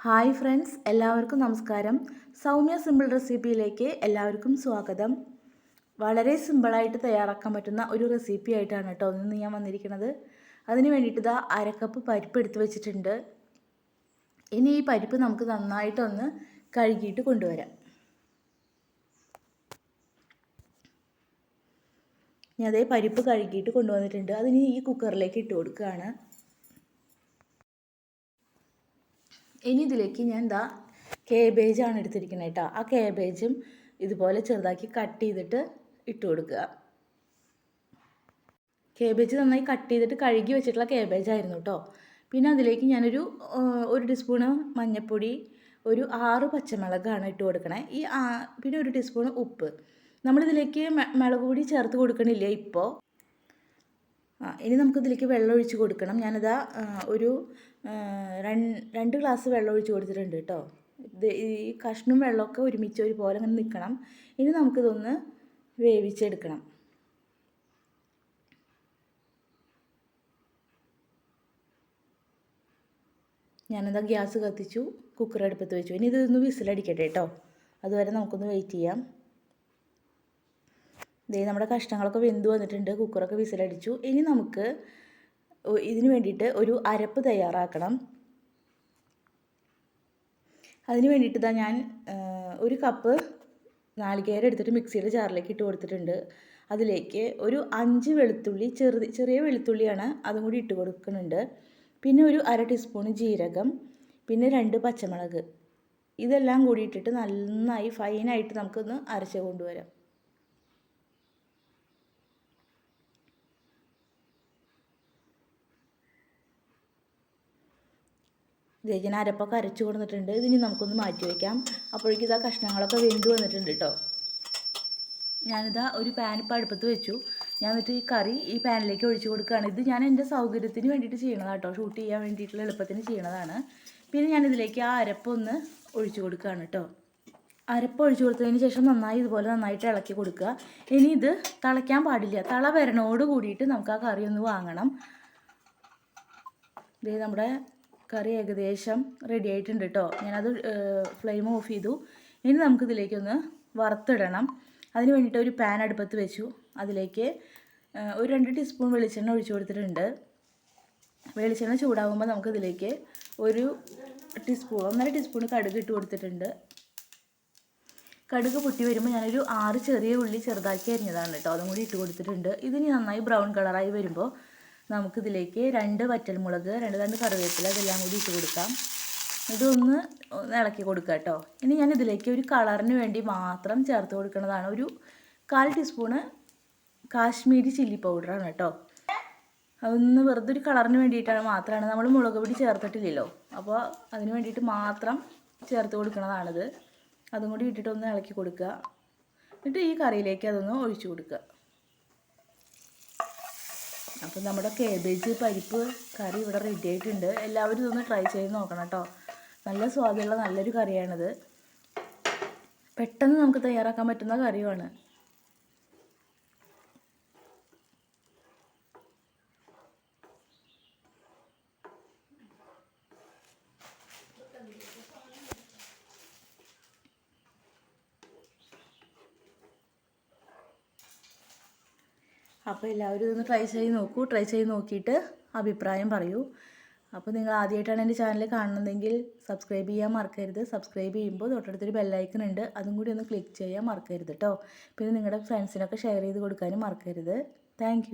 Hi friends, എല്ലാവർക്കും നമസ്കാരം. Soumya simple റെസിപ്പിയിലേക്ക് എല്ലാവർക്കും സ്വാഗതം. വളരെ സിമ്പിളായിട്ട് തയ്യാറാക്കാൻ പറ്റുന്ന ഒരു റെസിപ്പി ആയിട്ടാണ് കേട്ടോ ഇന്ന് ഞാൻ വന്നിരിക്കുന്നത്. അതിന് വേണ്ടിയിട്ട് ഇതാ അരക്കപ്പ് പരിപ്പ് എടുത്ത് വെച്ചിട്ടുണ്ട്. ഇനി ഈ പരിപ്പ് നമുക്ക് നന്നായിട്ടൊന്ന് കഴുകിയിട്ട് കൊണ്ടുവരാം. ഞാൻ അതേ പരിപ്പ് കഴുകിയിട്ട് കൊണ്ടുവന്നിട്ടുണ്ട്. അതിന് ഈ കുക്കറിലേക്ക് ഇട്ട് കൊടുക്കുകയാണ്. ഇനി ഇതിലേക്ക് ഞാൻ കേബേജാണ് എടുത്തിരിക്കുന്നത് കേട്ടോ. ആ കേബേജും ഇതുപോലെ ചെറുതാക്കി കട്ട് ചെയ്തിട്ട് ഇട്ട് കൊടുക്കുക. കേബേജ് നന്നായി കട്ട് ചെയ്തിട്ട് കഴുകി വെച്ചിട്ടുള്ള കേബേജായിരുന്നു കേട്ടോ. പിന്നെ അതിലേക്ക് ഞാനൊരു 1 ടീസ്പൂണ് മഞ്ഞൾപ്പൊടി, ഒരു 6 പച്ചമുളകാണ് ഇട്ട് കൊടുക്കണേ. പിന്നെ 1 ടീസ്പൂൺ ഉപ്പ്. നമ്മളിതിലേക്ക് മുളക് പൊടി ചേർത്ത് കൊടുക്കണില്ല ഇപ്പോൾ. ഇനി നമുക്കിതിലേക്ക് വെള്ളം ഒഴിച്ച് കൊടുക്കണം. ഞാനിതാ ഒരു 2 ഗ്ലാസ് വെള്ളം ഒഴിച്ച് കൊടുത്തിട്ടുണ്ട് കേട്ടോ. ഈ കഷ്ണവും വെള്ളമൊക്കെ ഒരുമിച്ച് ഒരുപോലെ അങ്ങനെ നിൽക്കണം. ഇനി നമുക്കിതൊന്ന് വേവിച്ചെടുക്കണം. ഞാനിതാ ഗ്യാസ് കത്തിച്ചു, കുക്കർ അടുപ്പത്ത് വെച്ചു. ഇനി ഇതൊന്ന് വിസിലടിക്കട്ടെ കേട്ടോ. അതുവരെ നമുക്കൊന്ന് വെയിറ്റ് ചെയ്യാം. നമ്മുടെ കഷ്ണങ്ങളൊക്കെ വെന്ത് വന്നിട്ടുണ്ട്, കുക്കറൊക്കെ വിസിലടിച്ചു. ഇനി നമുക്ക് ഇതിന് വേണ്ടിയിട്ട് ഒരു അരപ്പ് തയ്യാറാക്കണം. അതിന് വേണ്ടിയിട്ട് ഞാൻ 1 കപ്പ് നാളികേരം എടുത്തിട്ട് മിക്സിയുടെ ജാറിലേക്ക് ഇട്ട് കൊടുത്തിട്ടുണ്ട്. അതിലേക്ക് ഒരു 5 വെളുത്തുള്ളി, ചെറിയ വെളുത്തുള്ളിയാണ്, അതും കൂടി ഇട്ട് കൊടുക്കുന്നുണ്ട്. പിന്നെ ഒരു 1/2 ടീസ്പൂൺ ജീരകം, പിന്നെ 2 പച്ചമുളക്. ഇതെല്ലാം കൂടി ഇട്ടിട്ട് നന്നായി ഫൈനായിട്ട് നമുക്കൊന്ന് അരച്ച് കൊണ്ടുവരാം. ഞാൻ അരപ്പൊക്കെ അരച്ച് കൊടുത്തിട്ടുണ്ട്. ഇതിനി നമുക്കൊന്ന് മാറ്റി വയ്ക്കാം. അപ്പോഴേക്കും ഇതാ കഷ്ണങ്ങളൊക്കെ വെന്ത് വന്നിട്ടുണ്ട് കേട്ടോ. ഞാനിതാ ഒരു പാൻ ഇപ്പോൾ അടുപ്പത്ത് വെച്ചു. ഞാൻ എന്നിട്ട് ഈ കറി ഈ പാനിലേക്ക് ഒഴിച്ച് കൊടുക്കുകയാണ്. ഇത് ഞാൻ എൻ്റെ സൗകര്യത്തിന് വേണ്ടിയിട്ട് ചെയ്യണതാണ് കേട്ടോ, ഷൂട്ട് ചെയ്യാൻ വേണ്ടിയിട്ടുള്ള എളുപ്പത്തിന് ചെയ്യണതാണ്. പിന്നെ ഞാനിതിലേക്ക് ആ അരപ്പൊന്ന് ഒഴിച്ച് കൊടുക്കുകയാണ് കേട്ടോ. അരപ്പ് ഒഴിച്ച് കൊടുത്തതിന് ശേഷം ഇതുപോലെ നന്നായിട്ട് ഇളക്കി കൊടുക്കുക. ഇനി ഇത് തിളയ്ക്കാൻ പാടില്ല. തിള വരണോട് കൂടിയിട്ട് നമുക്ക് ആ കറി ഒന്ന് വാങ്ങണം. ഇത് നമ്മുടെ കറി ഏകദേശം റെഡി ആയിട്ടുണ്ട് കേട്ടോ. ഞാനത് ഫ്ലെയിം ഓഫ് ചെയ്തു. ഇനി നമുക്കിതിലേക്കൊന്ന് വറുത്തിടണം. അതിന് വേണ്ടിയിട്ട് ഒരു പാൻ അടുപ്പത്ത് വെച്ചു. അതിലേക്ക് ഒരു 2 ടീസ്പൂൺ വെളിച്ചെണ്ണ ഒഴിച്ചു കൊടുത്തിട്ടുണ്ട്. വെളിച്ചെണ്ണ ചൂടാകുമ്പോൾ നമുക്കിതിലേക്ക് ഒരു 1.5 ടീസ്പൂൺ കടുക് ഇട്ട് കൊടുത്തിട്ടുണ്ട്. കടുക് പൊട്ടി വരുമ്പോൾ ഞാനൊരു 6 ചെറിയ ഉള്ളി ചെറുതാക്കി അരിഞ്ഞതാണ് കേട്ടോ, അതും കൂടി ഇട്ട് കൊടുത്തിട്ടുണ്ട്. ഇതിന് നന്നായി ബ്രൗൺ കളറായി വരുമ്പോൾ നമുക്കിതിലേക്ക് 2 വറ്റൽമുളക്, 2 കറിവേപ്പില, ഇതെല്ലാം കൂടി ഇട്ട് കൊടുക്കാം. ഇതൊന്ന് ഇളക്കി കൊടുക്കുക കേട്ടോ. ഇനി ഞാൻ ഇതിലേക്ക് ഒരു കളറിന് വേണ്ടി മാത്രം ചേർത്ത് കൊടുക്കുന്നതാണ്. ഒരു 1/4 ടീസ്പൂണ് കാശ്മീരി ചില്ലി പൗഡറാണ് കേട്ടോ. അതൊന്ന് വെറുതെ ഒരു കളറിന് വേണ്ടിയിട്ടാണ് മാത്രമാണ്. നമ്മൾ മുളക് പൊടി ചേർത്തിട്ടില്ലല്ലോ, അപ്പോൾ അതിന് വേണ്ടിയിട്ട് മാത്രം ചേർത്ത് കൊടുക്കുന്നതാണിത്. അതും കൂടി ഇട്ടിട്ടൊന്ന് ഇളക്കി കൊടുക്കുക. എന്നിട്ട് ഈ കറിയിലേക്ക് അതൊന്ന് ഒഴിച്ചു കൊടുക്കുക. അപ്പം നമ്മുടെ കേബേജ് പരിപ്പ് കറി ഇവിടെ റെഡി ആയിട്ടുണ്ട്. എല്ലാവരും ഇതൊന്ന് ട്രൈ ചെയ്ത് നോക്കണം കേട്ടോ. നല്ല സ്വാദുള്ള നല്ലൊരു കറിയാണിത്. പെട്ടെന്ന് നമുക്ക് തയ്യാറാക്കാൻ പറ്റുന്ന കറിയുമാണ്. അപ്പോൾ എല്ലാവരും ഇതൊന്ന് ട്രൈ ചെയ്ത് നോക്കൂ. ട്രൈ ചെയ്ത് നോക്കിയിട്ട് അഭിപ്രായം പറയൂ. അപ്പോൾ നിങ്ങൾ ആദ്യമായിട്ടാണ് എൻ്റെ ചാനൽ കാണുന്നതെങ്കിൽ സബ്സ്ക്രൈബ് ചെയ്യാൻ മറക്കരുത്. സബ്സ്ക്രൈബ് ചെയ്യുമ്പോൾ തൊട്ടടുത്തൊരു ബെല്ലൈക്കൺ ഉണ്ട്, അതും കൂടി ഒന്ന് ക്ലിക്ക് ചെയ്യാൻ മറക്കരുത് കേട്ടോ. പിന്നെ നിങ്ങളുടെ ഫ്രണ്ട്സിനൊക്കെ ഷെയർ ചെയ്ത് കൊടുക്കാനും മറക്കരുത്. താങ്ക്